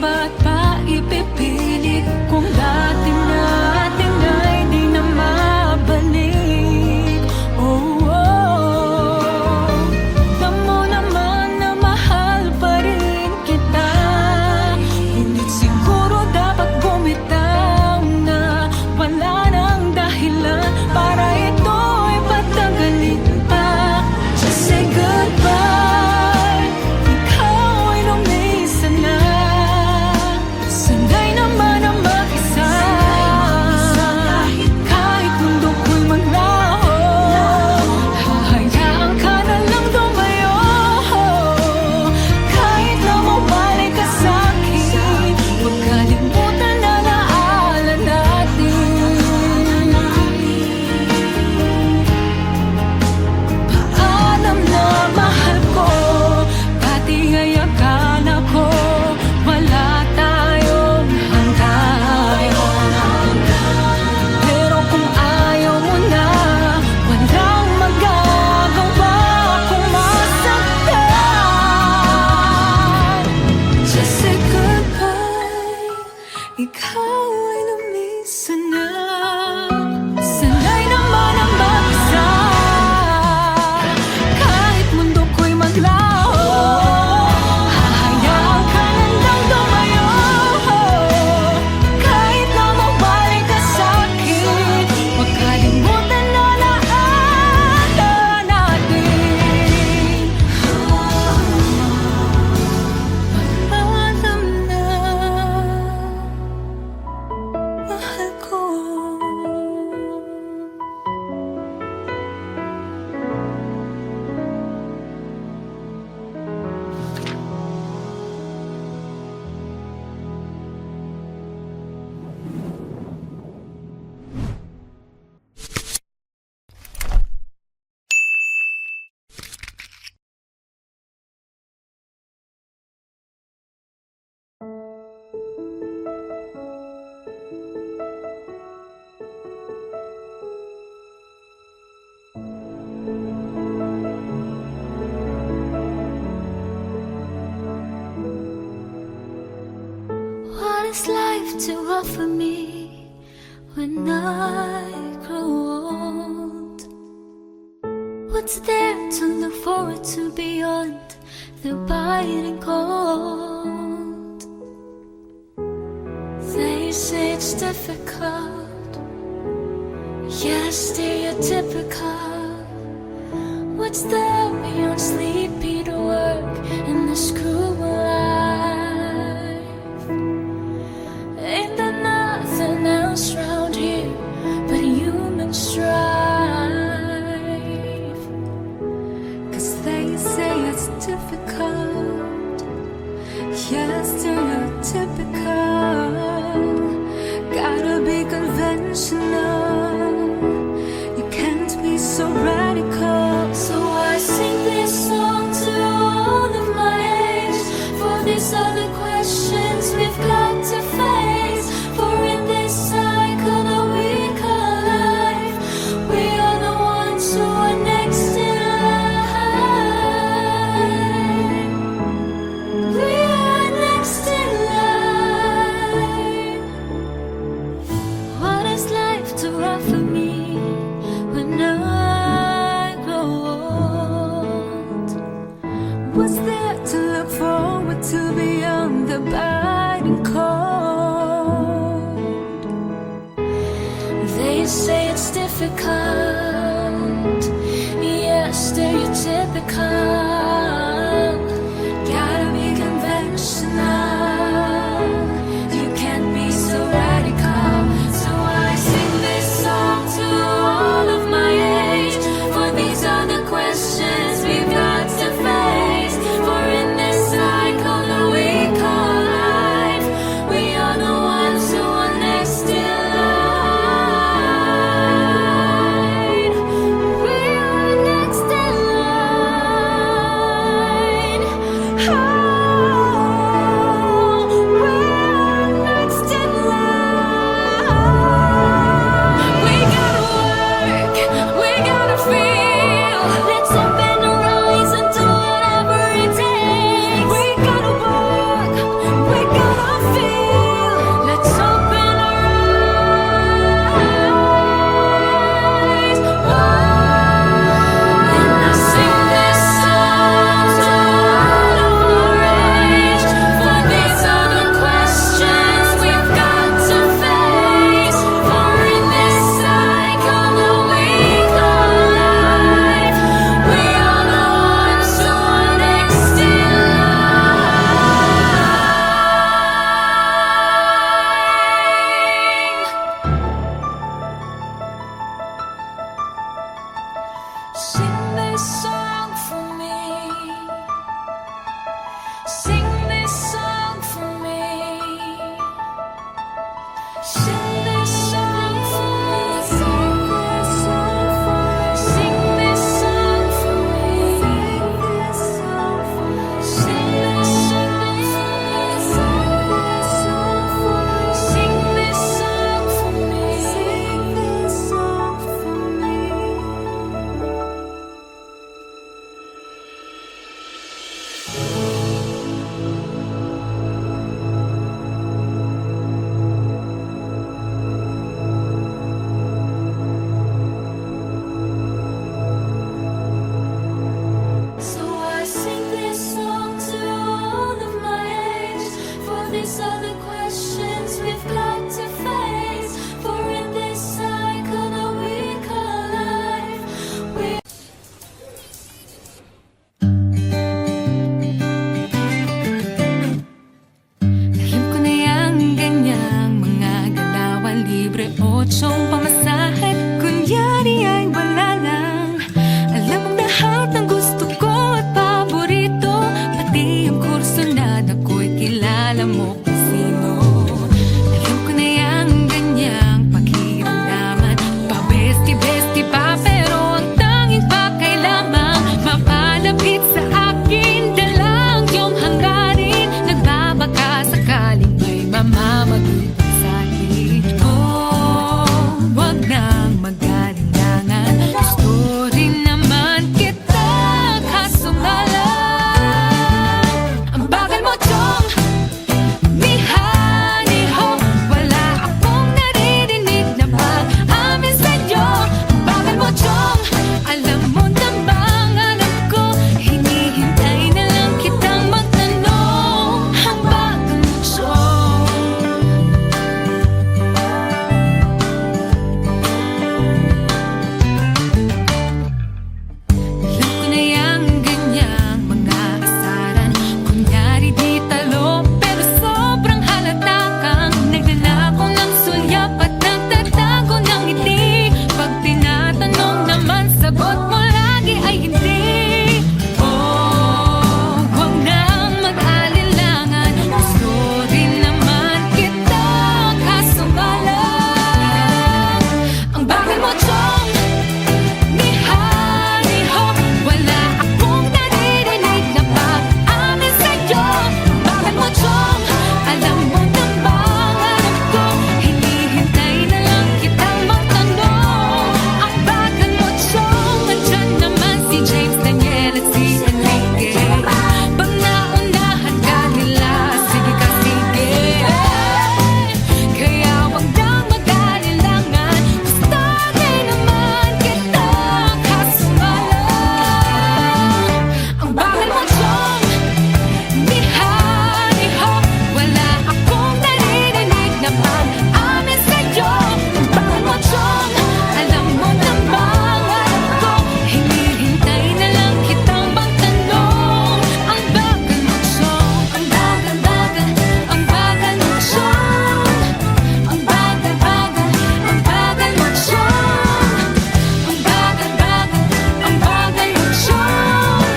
ba't pa ipipilit kung dati natin ay di na mabalik? Oh, oh. Alam mo naman na mahal pa rin kita, ngunit siguro dapat bumitaw na. Wala nang dahilan para ito'y patagalin pa. Just say goodbye, ikaw ay lumisa na. Sanay naman ang mag-isa, kahit mundo ko'y maglaho. Hahayaan ka na lang lumayo, kahit na mawalay ka sa'kin. Huwag kalimutan na alaala natin. Paalam na mahal ko, dati ay akala ko wala tayong hangganan. Pero kung ayaw mo na, walang magagawa kung masaktan. Just say goodbye, ikaw ay lumisa na. Sanay naman ang mag-isa, kahit mundo ko'y maglaho. Hahayaan ka na lang lumayo, kahit na mawalay ka sa'kin. Huwag kalimutan na alaala natin. Paalam na, mahal ko. What is life to offer me when I grow old? What's there to look forward to beyond the biting cold? They say it's difficult, yes, stereotypical. What's there beyond sleepy to work in this cruel life? Ain't there nothing else round here but human strife? 'Cause they say it's difficult, yes, stereotypical. Gotta be conventional, you can't be so radical. So I sing this song to all of my age, for these are the questions we've got to face. For in this cycle that we call life, we are the ones who are next in line. We are next in line. What is life to offer me when I grow old? What's there to look forward to beyond the biting cold? They say it's difficult, yes, stereotypical. Gotta be conventional, you can't be so radical. So I sing this song to all of my age, for these are the questions we've got to face. For in this cycle that we call life, we are the ones who are next in line. These are the questions we've got to face. For in this cycle that we call life, we alam ko na yang ganyang mga galawan, libre o tsong pamasahe. Kunyari ay wala lang. Alam mo lahat ng gusto ko at paborito, pati yung kurso na ako'y kilala mo kung sino. Alam ko na yang ganyang pakiramdaman, pa-besti-besti pa, pero ang tanging pakay lamang mapalapit sa akin, dalang iyong hangarin. Nagbabaka sakaling may mamamagay sa akin. Oh, wag nang mag-alinlangan, gusto rin naman kita, kaso nga lang ang bagal mo, chong. Ni honey ho, wala akong naririnig na pag-amin sa'yo. Ang bagal mo, chong. Alam mo na bang alam ko, hinihintay na lang kitang magtanong. Ang bagal mo, chong. Alam ko na yang ganyang mga asaran, kunyari di talo, pero sobrang halata kang nagdala ko ng sulyap at nagtatago ng ngiti. Pag tinatanong naman, sagot mo lagi ay hindi. Oh, huwag nang mag-alinlangan, gusto rin naman kita, kaso nga lang ang bagal mo, chong. Ni honey ho, wala akong naririnig na pag-amin sa'yo. Ang bagal mo, chong. Alam mo na bang alam ko, hinihintay na lang kitang magtanong. Ang bagal mo, chong. Andyan naman si James, Daniel at si Enrique. Pag naunahan ka nila, sige ka, sige. Kaya wag nang mag-alinlangan, gusto rin naman kita, kaso nga lang ang bagal mo, chong. Ni honey ho, wala akong naririnig na pag-amin sa'yo. Ang bagal mo, chong. Alam mo na bang alam ko, hinihintay na lang kitang magtanong. Ang bagal mo, chong. Ang bagal-bagal, ang bagal mo, chong. Ang bagal-bagal, ang bagal mo, chong. Ang bagal-bagal, ang bagal mo, chong.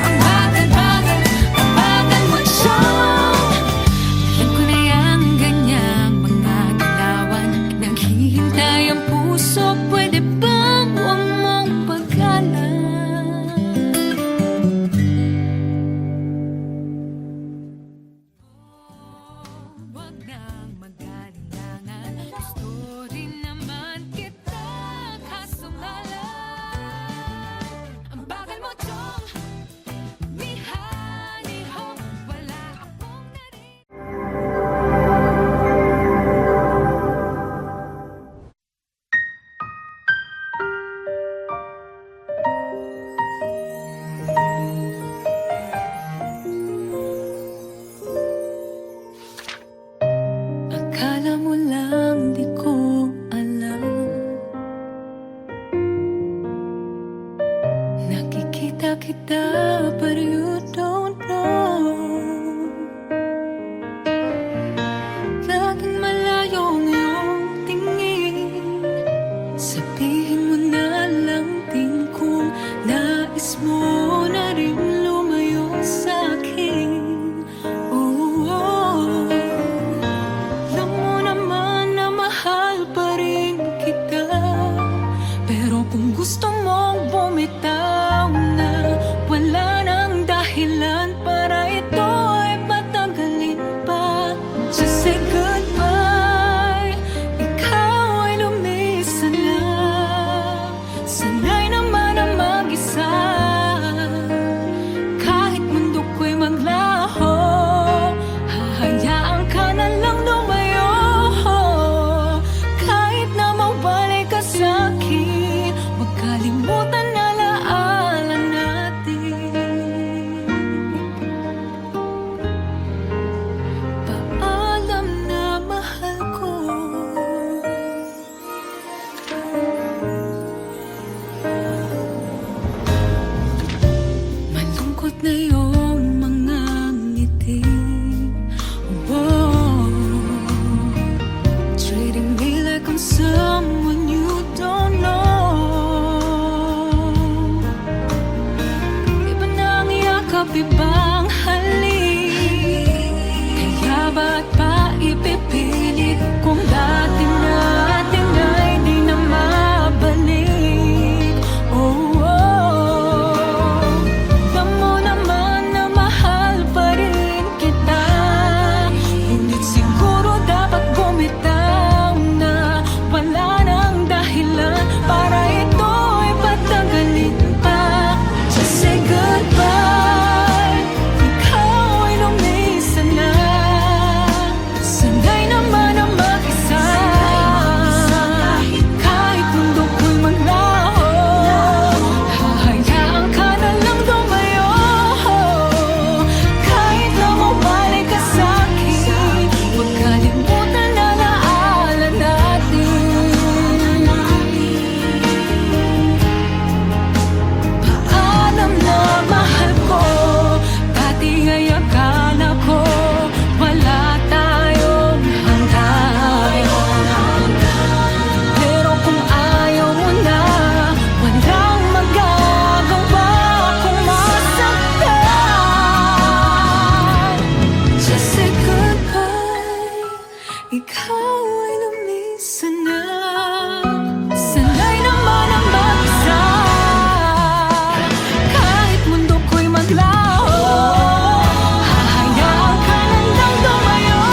Ang bagal-bagal, ang bagal mo, chong. Alam ko na yang ganyang mga galawan, naghihintay ang puso, pwede bang huwag mong pagkalan? Wag nang mag-alinlangan, gusto rin naman kita, kaso nga lang ang bagal mo, chong. Ni honey ho, wala akong naririnig. Akala ikaw ay lumisan na. Sanay naman ang mag-isa, kahit mundo ko'y maglaho. Hahayaan ka nang tumayo,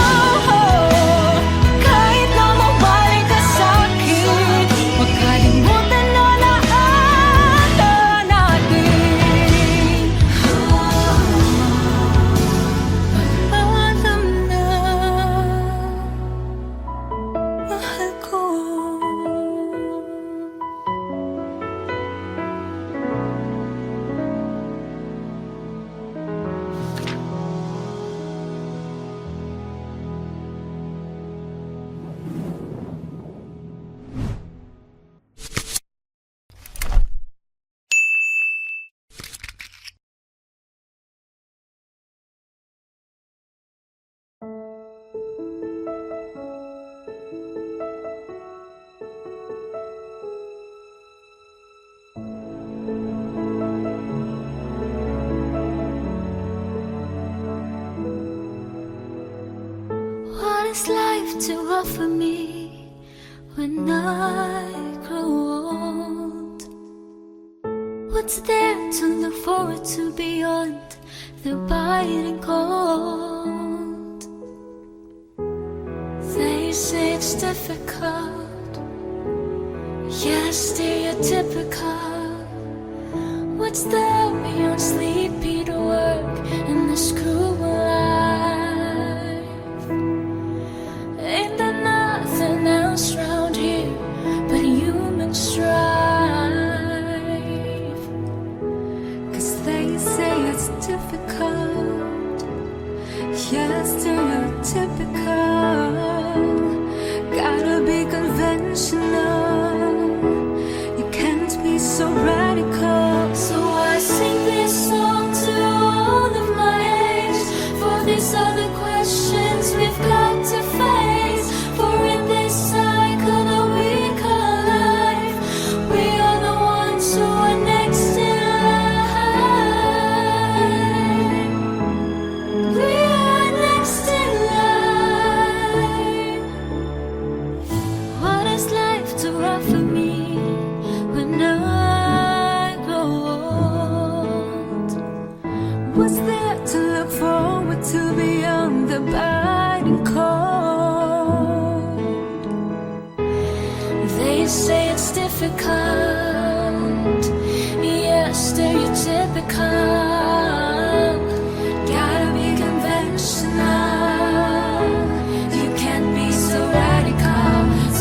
kahit na mabalik ka sa'kin. Huwag kalimutan na lahat natin. Alam na mahal ko. What is life to offer me when I grow old? What's there to look forward to beyond the biting cold? They say it's difficult, yes, stereotypical. What's there beyond sleepy to work in this cruel life? Ain't there nothing else round here but human strife? 'Cause they say it's difficult, yes, stereotypical. Gotta be conventional, you can't be so radical. So I sing this song to all of my age, for these are the questions we've got to face. For in this cycle that we call life, we are the ones who are next in line. We are next in line. What is life to offer me when I grow old? What's there to look forward to beyond the biting cold? They say it's difficult, yes, stereotypical. Gotta be conventional, you can't be so radical.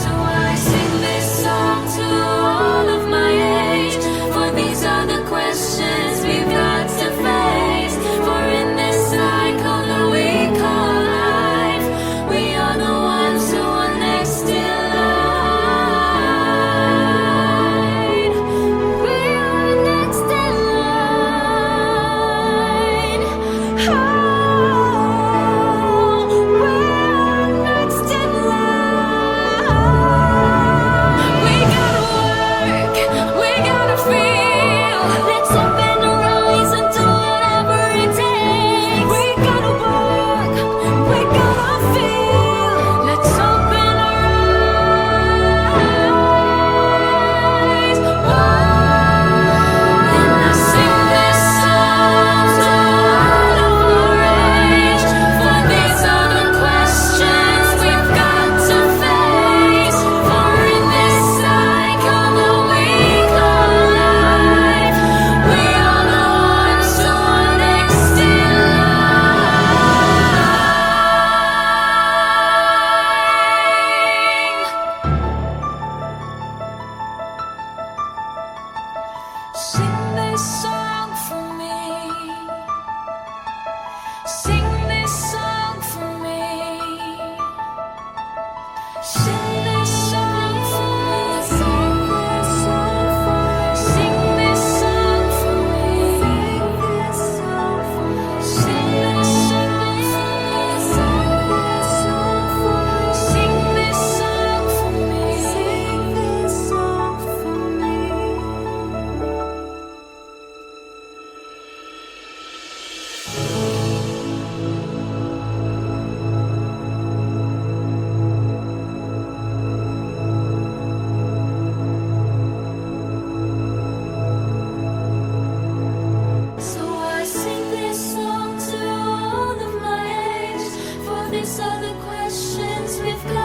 So I sing this song to all of my age, for these are the questions we've got to face. For in this cycle that we call life, we are the ones who are next in line. the questions we've got.